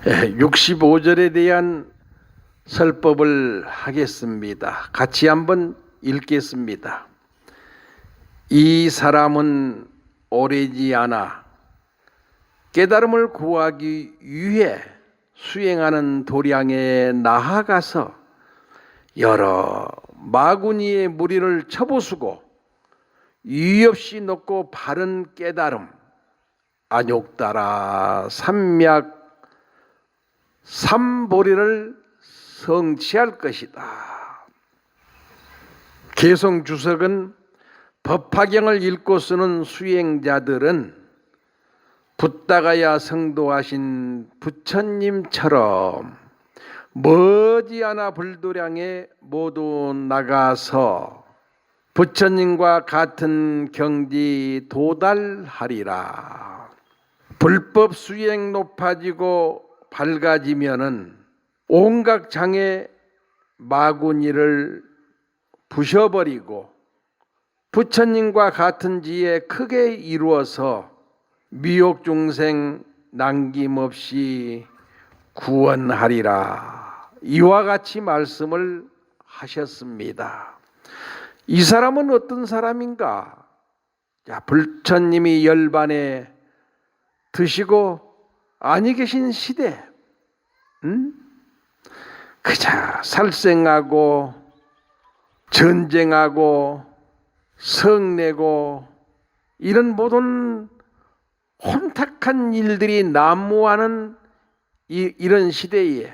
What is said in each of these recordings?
65절에 대한 설법을 하겠습니다. 같이 한번 읽겠습니다. 이 사람은 오래지 않아 깨달음을 구하기 위해 수행하는 도량에 나아가서 여러 마구니의 무리를 쳐부수고 이유 없이 놓고 바른 깨달음 안욕따라 삼약 삼보리를 성취할 것이다. 개성주석은 법화경을 읽고 쓰는 수행자들은 붓다가야 성도하신 부처님처럼 머지않아 불도량에 모두 나가서 부처님과 같은 경지 도달하리라. 불법 수행 높아지고 밝아지면은 온갖 장애 마구니를 부셔버리고 부처님과 같은 지에 크게 이루어서 미혹 중생 남김없이 구원하리라. 이와 같이 말씀을 하셨습니다. 이 사람은 어떤 사람인가? 부처님이 열반에 드시고 아니 계신 시대, 그저 살생하고 전쟁하고 성내고 이런 모든 혼탁한 일들이 난무하는 이런 시대에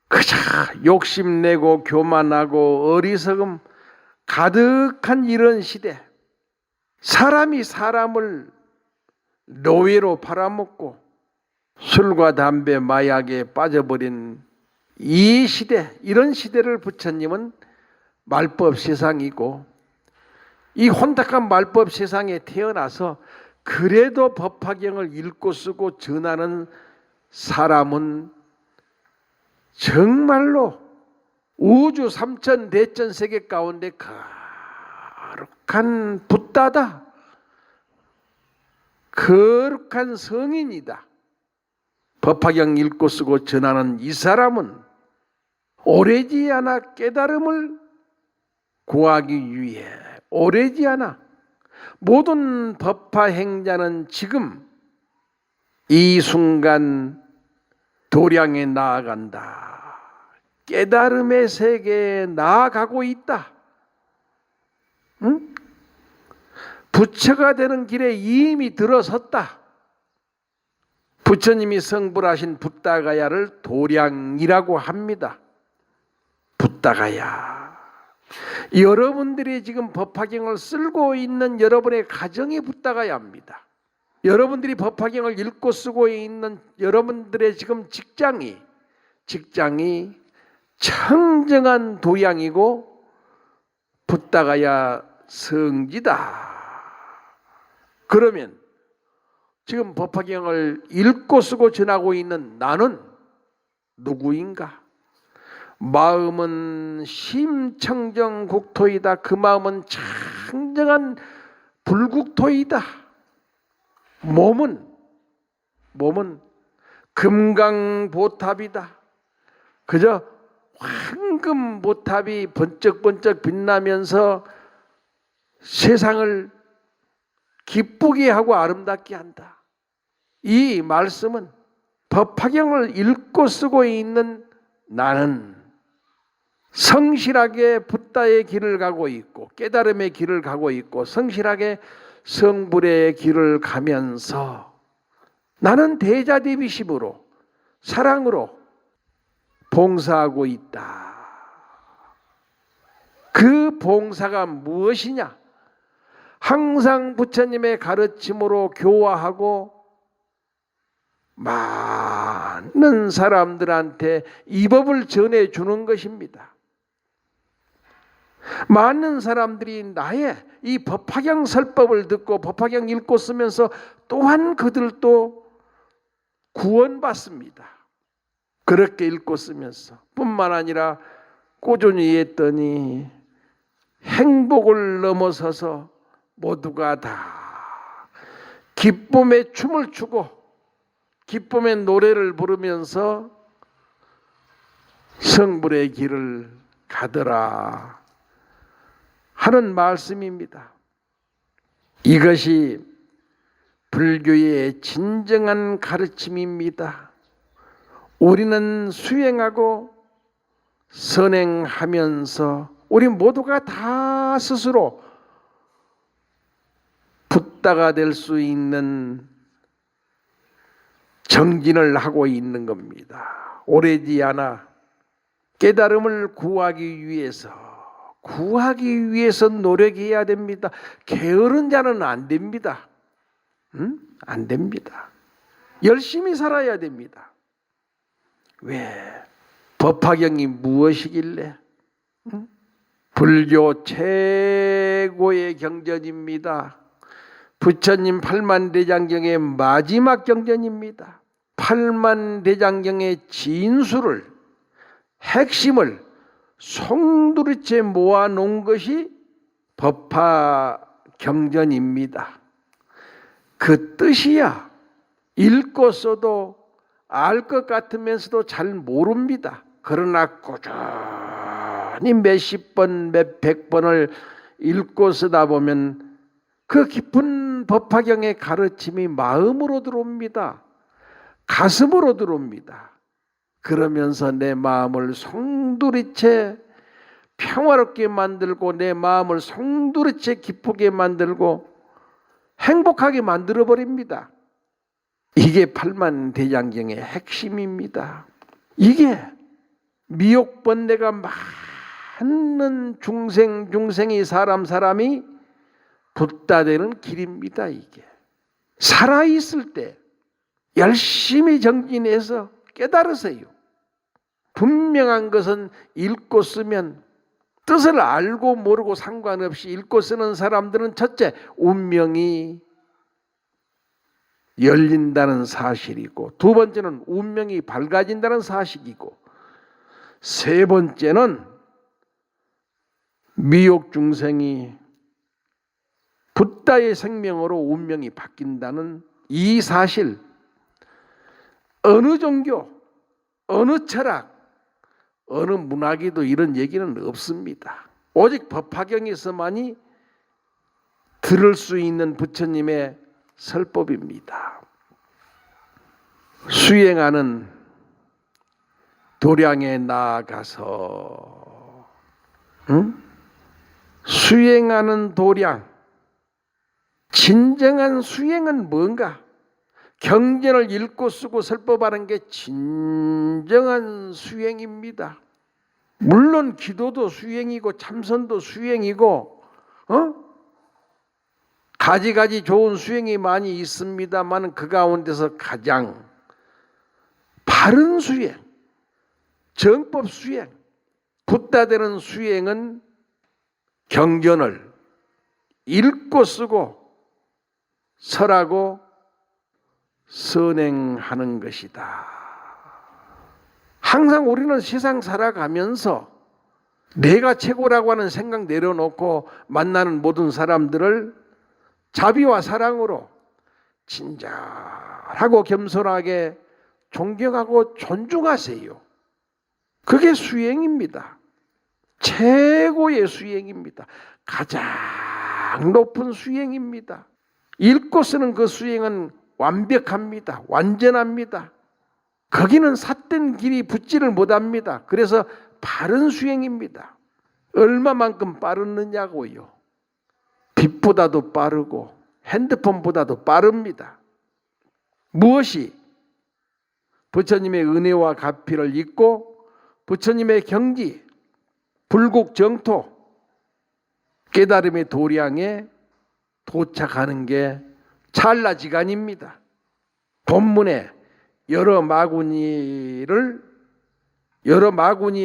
그저 욕심내고 교만하고 어리석음 가득한 이런 시대, 사람이 사람을 노예로 팔아먹고 술과 담배, 마약에 빠져버린 이 시대, 이런 시대를 부처님은 말법 세상이고 이 혼탁한 말법 세상에 태어나서 그래도 법화경을 읽고 쓰고 전하는 사람은 정말로 우주 삼천 대천 세계 가운데 거룩한 붓다다. 거룩한 성인이다. 법화경 읽고 쓰고 전하는 이 사람은 오래지 않아 깨달음을 구하기 위해 오래지 않아 모든 법화 행자는 지금 이 순간 도량에 나아간다. 깨달음의 세계에 나아가고 있다. 응? 부처가 되는 길에 이미 들어섰다. 부처님이 성불하신 붓다가야를 도량이라고 합니다. 붓다가야. 여러분들이 지금 법화경을 쓸고 있는 여러분의 가정이 붓다가야입니다. 여러분들이 법화경을 읽고 쓰고 있는 여러분들의 지금 직장이 청정한 도량이고 붓다가야 성지다. 그러면 지금 법화경을 읽고 쓰고 전하고 있는 나는 누구인가? 마음은 심청정 국토이다. 그 마음은 청정한 불국토이다. 몸은 금강보탑이다. 그저 황금보탑이 번쩍번쩍 빛나면서 세상을 기쁘게 하고 아름답게 한다. 이 말씀은 법화경을 읽고 쓰고 있는 나는 성실하게 붓다의 길을 가고 있고 깨달음의 길을 가고 있고 성실하게 성불의 길을 가면서 나는 대자대비심으로 사랑으로 봉사하고 있다. 그 봉사가 무엇이냐? 항상 부처님의 가르침으로 교화하고 많은 사람들한테 이 법을 전해주는 것입니다. 많은 사람들이 나의 이 법화경 설법을 듣고 법화경 읽고 쓰면서 또한 그들도 구원받습니다. 그렇게 읽고 쓰면서 뿐만 아니라 꾸준히 했더니 행복을 넘어서서 모두가 다 기쁨의 춤을 추고 기쁨의 노래를 부르면서 성불의 길을 가더라 하는 말씀입니다. 이것이 불교의 진정한 가르침입니다. 우리는 수행하고 선행하면서 우리 모두가 다 스스로 붓다가 될 수 있는 정진을 하고 있는 겁니다. 오래지 않아 깨달음을 구하기 위해서 노력해야 됩니다. 게으른 자는 안 됩니다. 안 됩니다. 열심히 살아야 됩니다. 왜? 법화경이 무엇이길래? 불교 최고의 경전입니다. 부처님 팔만대장경의 마지막 경전입니다. 팔만대장경의 진수를, 핵심을 송두리째 모아놓은 것이 법화경전입니다. 그 뜻이야 읽고 써도 알 것 같으면서도 잘 모릅니다. 그러나 꾸준히 몇십 번, 몇백 번을 읽고 쓰다 보면 그 깊은 법화경의 가르침이 마음으로 들어옵니다. 가슴으로 들어옵니다. 그러면서 내 마음을 송두리째 평화롭게 만들고 내 마음을 송두리째 기쁘게 만들고 행복하게 만들어버립니다. 이게 팔만대장경의 핵심입니다. 이게 미혹번뇌가 많은 중생이 사람이 붓다되는 길입니다. 이게 살아있을 때 열심히 정진해서 깨달으세요. 분명한 것은 읽고 쓰면 뜻을 알고 모르고 상관없이 읽고 쓰는 사람들은 첫째 운명이 열린다는 사실이고, 두 번째는 운명이 밝아진다는 사실이고, 세 번째는 미혹 중생이 붓다의 생명으로 운명이 바뀐다는 이 사실. 어느 종교, 어느 철학, 어느 문학에도 이런 얘기는 없습니다. 오직 법화경에서만이 들을 수 있는 부처님의 설법입니다. 수행하는 도량에 나아가서 수행하는 도량, 진정한 수행은 뭔가? 경전을 읽고 쓰고 설법하는 게 진정한 수행입니다. 물론 기도도 수행이고 참선도 수행이고 가지가지 좋은 수행이 많이 있습니다만 그 가운데서 가장 바른 수행, 정법 수행, 붓다되는 수행은 경전을 읽고 쓰고 설하고 선행하는 것이다. 항상 우리는 세상 살아가면서 내가 최고라고 하는 생각 내려놓고 만나는 모든 사람들을 자비와 사랑으로 친절하고 겸손하게 존경하고 존중하세요. 그게 수행입니다. 최고의 수행입니다. 가장 높은 수행입니다. 읽고 쓰는 그 수행은 완벽합니다. 완전합니다. 거기는 삿된 길이 붙지를 못합니다. 그래서 바른 수행입니다. 얼마만큼 빠르느냐고요. 빛보다도 빠르고 핸드폰보다도 빠릅니다. 무엇이? 부처님의 은혜와 가피를 잊고 부처님의 경지, 불국정토, 깨달음의 도량에 도착하는 게 찰나지간입니다. 본문에 여러 마구니의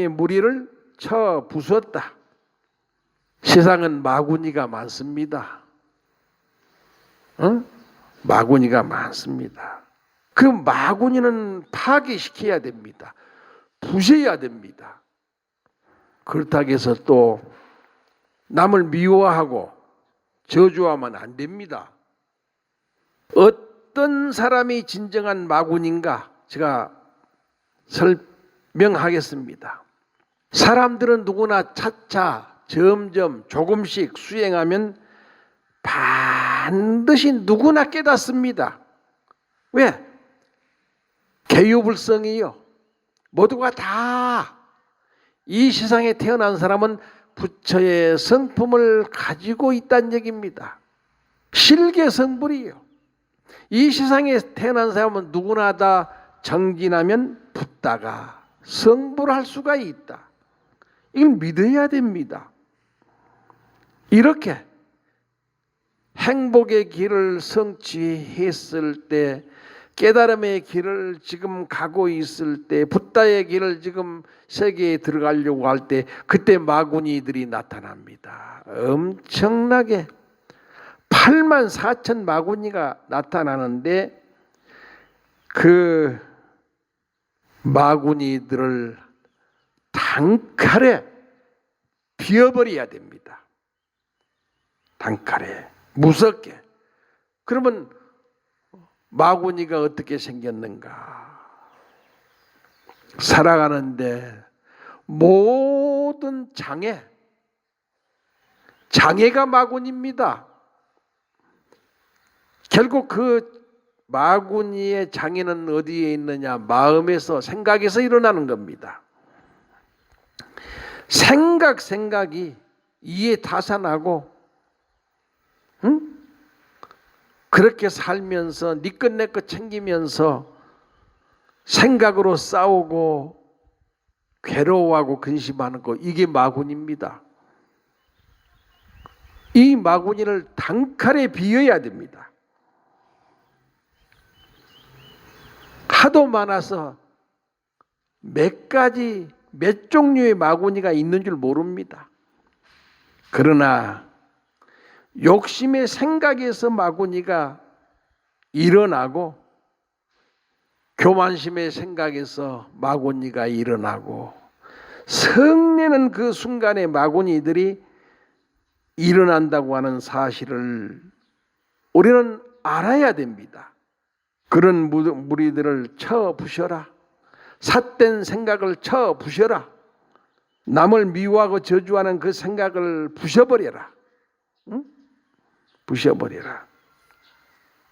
무리를 쳐 부수었다. 세상은 마구니가 많습니다. 마구니가 많습니다. 그 마구니는 파괴시켜야 됩니다. 부셔야 됩니다. 그렇다고 해서 또 남을 미워하고 저주하면 안 됩니다. 어떤 사람이 진정한 마군인가 제가 설명하겠습니다. 사람들은 누구나 차차 점점 조금씩 수행하면 반드시 누구나 깨닫습니다. 왜? 계유불성이요. 모두가 다 이 세상에 태어난 사람은 부처의 성품을 가지고 있다는 얘기입니다. 실계성불이요. 이 세상에 태어난 사람은 누구나 다 정진하면 붓다가 성불할 수가 있다. 이걸 믿어야 됩니다. 이렇게 행복의 길을 성취했을 때, 깨달음의 길을 지금 가고 있을 때, 붓다의 길을 지금 세계에 들어가려고 할 때, 그때 마구니들이 나타납니다. 엄청나게 8만 4천 마구니가 나타나는데, 그 마구니들을 단칼에 비워버려야 됩니다. 단칼에 무섭게. 그러면 마구니가 어떻게 생겼는가? 살아가는데 모든 장애가 마구니입니다. 결국 그 마구니의 장애는 어디에 있느냐? 마음에서, 생각에서 일어나는 겁니다. 생각이 이에 타산하고, 그렇게 살면서 니 것 내 것 챙기면서 생각으로 싸우고 괴로워하고 근심하는 거, 이게 마구니입니다. 이 마구니를 단칼에 비워야 됩니다. 하도 많아서 몇 가지, 몇 종류의 마구니가 있는 줄 모릅니다. 그러나 욕심의 생각에서 마구니가 일어나고, 교만심의 생각에서 마구니가 일어나고, 성내는 그 순간에 마구니들이 일어난다고 하는 사실을 우리는 알아야 됩니다. 그런 무리들을 쳐 부셔라. 삿된 생각을 쳐 부셔라. 남을 미워하고 저주하는 그 생각을 부셔버려라. 부셔버려라.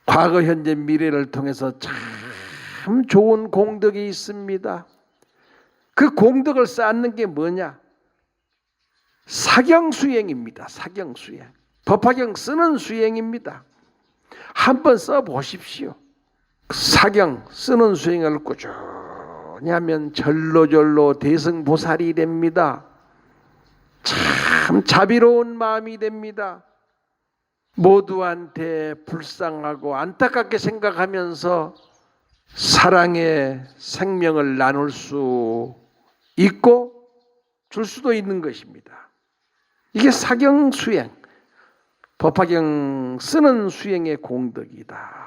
과거, 현재, 미래를 통해서 참 좋은 공덕이 있습니다. 그 공덕을 쌓는 게 뭐냐? 사경수행입니다. 사경수행. 법화경 쓰는 수행입니다. 한번 써보십시오. 사경 쓰는 수행을 꾸준히 하면 절로절로 대승보살이 됩니다. 참 자비로운 마음이 됩니다. 모두한테 불쌍하고 안타깝게 생각하면서 사랑의 생명을 나눌 수 있고 줄 수도 있는 것입니다. 이게 사경수행, 법화경 쓰는 수행의 공덕이다.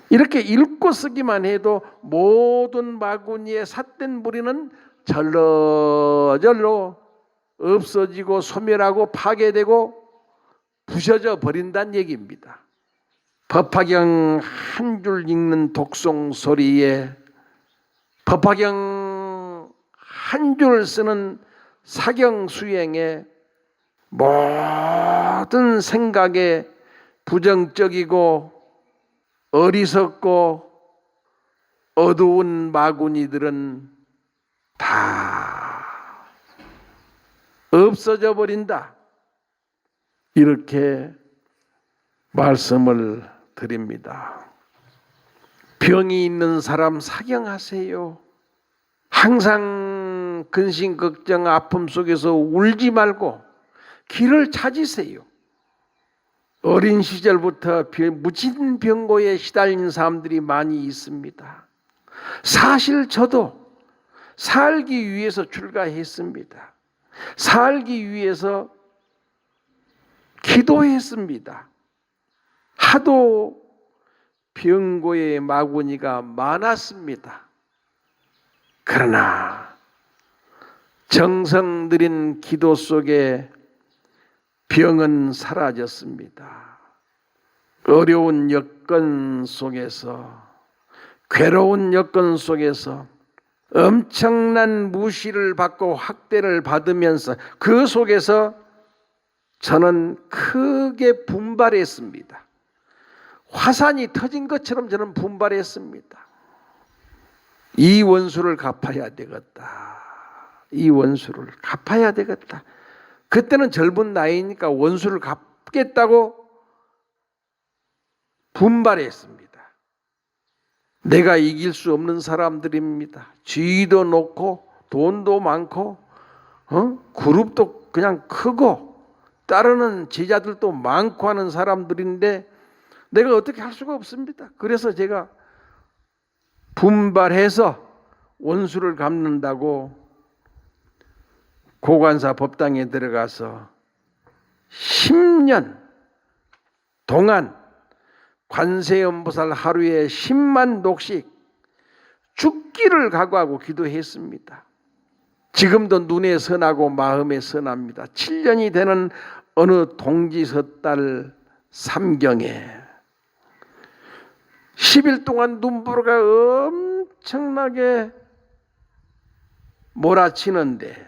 이렇게 읽고 쓰기만 해도 모든 마구니의 삿된 무리는 절로절로 없어지고 소멸하고 파괴되고 부셔져 버린다는 얘기입니다. 법화경 한 줄 읽는 독송 소리에, 법화경 한 줄 쓰는 사경 수행에 모든 생각에 부정적이고 어리석고 어두운 마구니들은 다 없어져 버린다. 이렇게 말씀을 드립니다. 병이 있는 사람 사경하세요. 항상 근심, 걱정, 아픔 속에서 울지 말고 길을 찾으세요. 어린 시절부터 무진 병고에 시달린 사람들이 많이 있습니다. 사실 저도 살기 위해서 출가했습니다. 살기 위해서 기도했습니다. 하도 병고의 마구니가 많았습니다. 그러나 정성 들인 기도 속에 병은 사라졌습니다. 어려운 여건 속에서, 괴로운 여건 속에서 엄청난 무시를 받고 학대를 받으면서 그 속에서 저는 크게 분발했습니다. 화산이 터진 것처럼 저는 분발했습니다. 이 원수를 갚아야 되겠다. 이 원수를 갚아야 되겠다. 그때는 젊은 나이니까 원수를 갚겠다고 분발했습니다. 내가 이길 수 없는 사람들입니다. 지위도 높고 돈도 많고 그룹도 그냥 크고 따르는 제자들도 많고 하는 사람들인데 내가 어떻게 할 수가 없습니다. 그래서 제가 분발해서 원수를 갚는다고 고관사 법당에 들어가서 10년 동안 관세음보살 하루에 10만 녹씩 죽기를 각오하고 기도했습니다. 지금도 눈에 선하고 마음에 선합니다. 7년이 되는 어느 동지섣달 삼경에 10일 동안 눈보라가 엄청나게 몰아치는데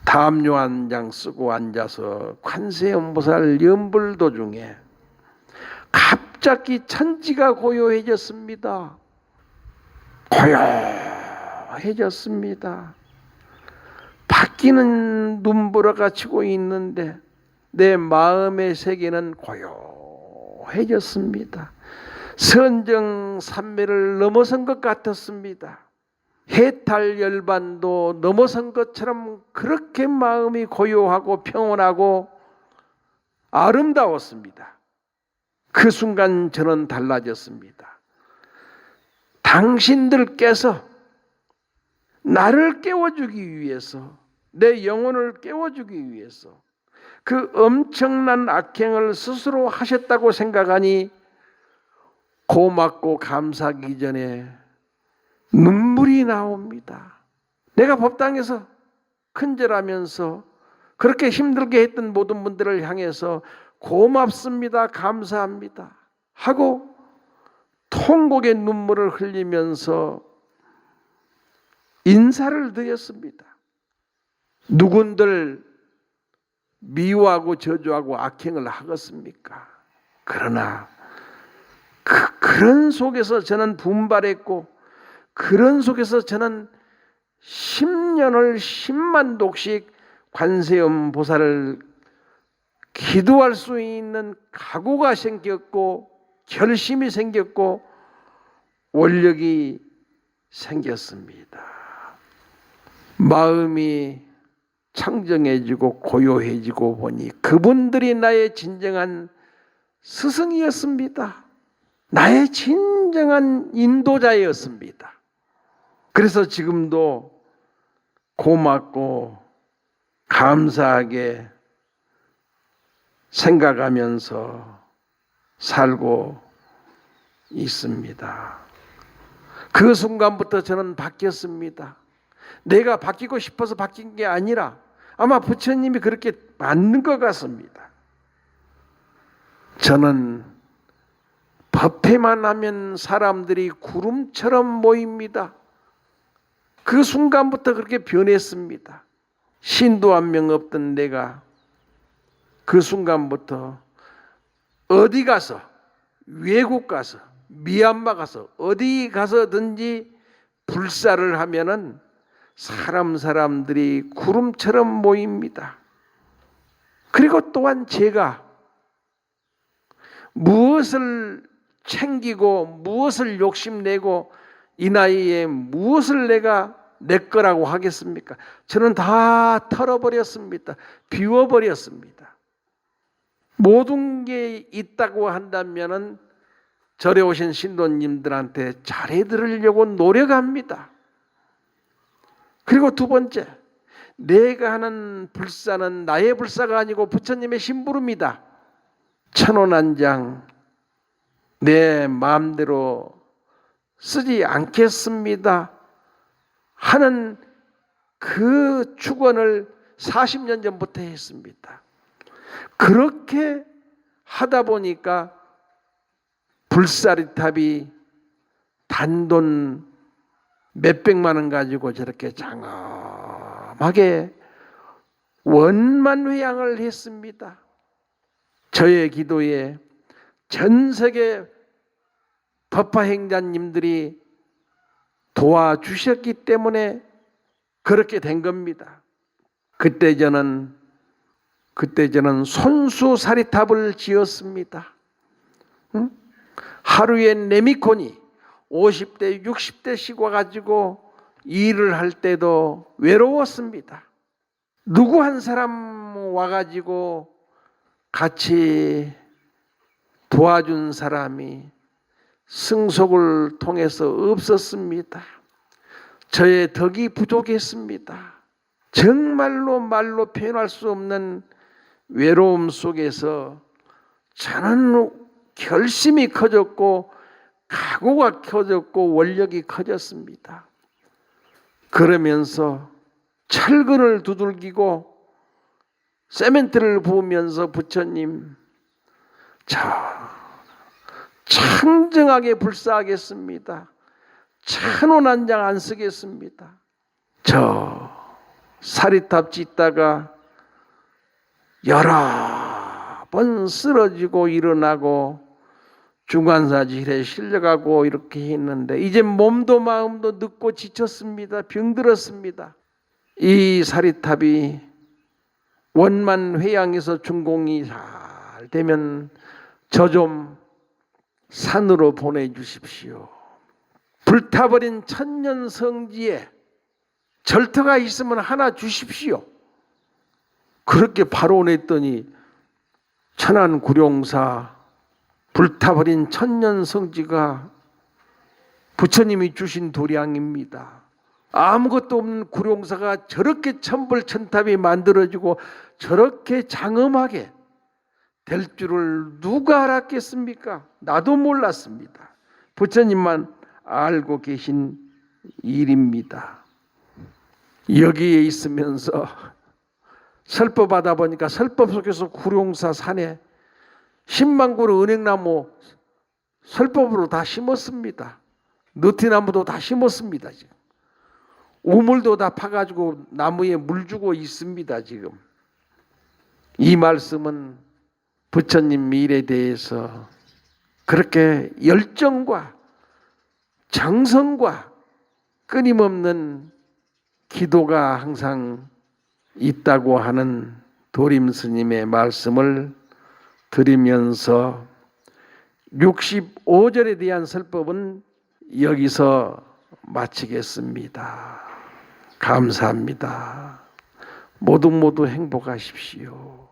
담요 한 장 쓰고 앉아서 관세음보살 연불 도중에 갑자기 천지가 고요해졌습니다. 고요해졌습니다. 바뀌는 눈보라가 치고 있는데 내 마음의 세계는 고요해졌습니다. 선정산매를 넘어선 것 같았습니다. 해탈 열반도 넘어선 것처럼 그렇게 마음이 고요하고 평온하고 아름다웠습니다. 그 순간 저는 달라졌습니다. 당신들께서 나를 깨워주기 위해서, 내 영혼을 깨워주기 위해서 그 엄청난 악행을 스스로 하셨다고 생각하니 고맙고 감사하기 전에 눈물이 나옵니다. 내가 법당에서 큰절하면서 그렇게 힘들게 했던 모든 분들을 향해서 고맙습니다, 감사합니다 하고 통곡의 눈물을 흘리면서 인사를 드렸습니다. 누군들 미워하고 저주하고 악행을 하겠습니까? 그러나 그런 속에서 저는 분발했고, 그런 속에서 저는 10년을 10만 독씩 관세음 보살을 기도할 수 있는 각오가 생겼고, 결심이 생겼고, 원력이 생겼습니다. 마음이 청정해지고 고요해지고 보니 그분들이 나의 진정한 스승이었습니다. 나의 진정한 인도자였습니다. 그래서 지금도 고맙고 감사하게 생각하면서 살고 있습니다. 그 순간부터 저는 바뀌었습니다. 내가 바뀌고 싶어서 바뀐 게 아니라 아마 부처님이 그렇게 만든 것 같습니다. 저는 법회만 하면 사람들이 구름처럼 모입니다. 그 순간부터 그렇게 변했습니다. 신도 한 명 없던 내가 그 순간부터 어디 가서, 외국 가서, 미얀마 가서, 어디 가서든지 불사를 하면은 사람들이 구름처럼 모입니다. 그리고 또한 제가 무엇을 챙기고 무엇을 욕심내고 이 나이에 무엇을 내가 내 거라고 하겠습니까? 저는 다 털어버렸습니다. 비워버렸습니다. 모든 게 있다고 한다면은 절에 오신 신도님들한테 잘해 드리려고 노력합니다. 그리고 두 번째, 내가 하는 불사는 나의 불사가 아니고 부처님의 심부름이다. 1,000원 한 장 내 마음대로 쓰지 않겠습니다 하는 그 축원을 40년 전부터 했습니다. 그렇게 하다 보니까 불사리탑이 단돈 몇백만 원 가지고 저렇게 장엄하게 원만회양을 했습니다. 저의 기도에 전 세계 법화행자님들이 도와주셨기 때문에 그렇게 된 겁니다. 그때 저는 손수사리탑을 지었습니다. 하루에 레미콘이 50대 60대씩 와가지고 일을 할 때도 외로웠습니다. 누구 한 사람 와가지고 같이 도와준 사람이 승속을 통해서 없었습니다. 저의 덕이 부족했습니다. 정말로 말로 표현할 수 없는 외로움 속에서 저는 결심이 커졌고 각오가 커졌고 원력이 커졌습니다. 그러면서 철근을 두들기고 세멘트를 부으면서 부처님, 저 청정하게 불사하겠습니다. 천원 한 장 안 쓰겠습니다. 저 사리탑 짓다가 여러 번 쓰러지고 일어나고 중환자실에 실려가고 이렇게 했는데 이제 몸도 마음도 늙고 지쳤습니다. 병들었습니다. 이 사리탑이 원만 회양에서 준공이 잘 되면 저 좀 산으로 보내주십시오. 불타버린 천년 성지에 절터가 있으면 하나 주십시오. 그렇게 바로 보냈더니 천안 구룡사 불타버린 천년 성지가 부처님이 주신 도량입니다. 아무것도 없는 구룡사가 저렇게 천불천탑이 만들어지고 저렇게 장엄하게 될 줄을 누가 알았겠습니까? 나도 몰랐습니다. 부처님만 알고 계신 일입니다. 여기에 있으면서 설법하다 보니까 설법 속에서 구룡사 산에 10만 그루 은행나무 설법으로 다 심었습니다. 느티나무도 다 심었습니다. 지금 우물도 다 파가지고 나무에 물 주고 있습니다. 지금 이 말씀은 부처님 일에 대해서 그렇게 열정과 정성과 끊임없는 기도가 항상 있다고 하는 도림 스님의 말씀을 드리면서 65절에 대한 설법은 여기서 마치겠습니다. 감사합니다. 모두 행복하십시오.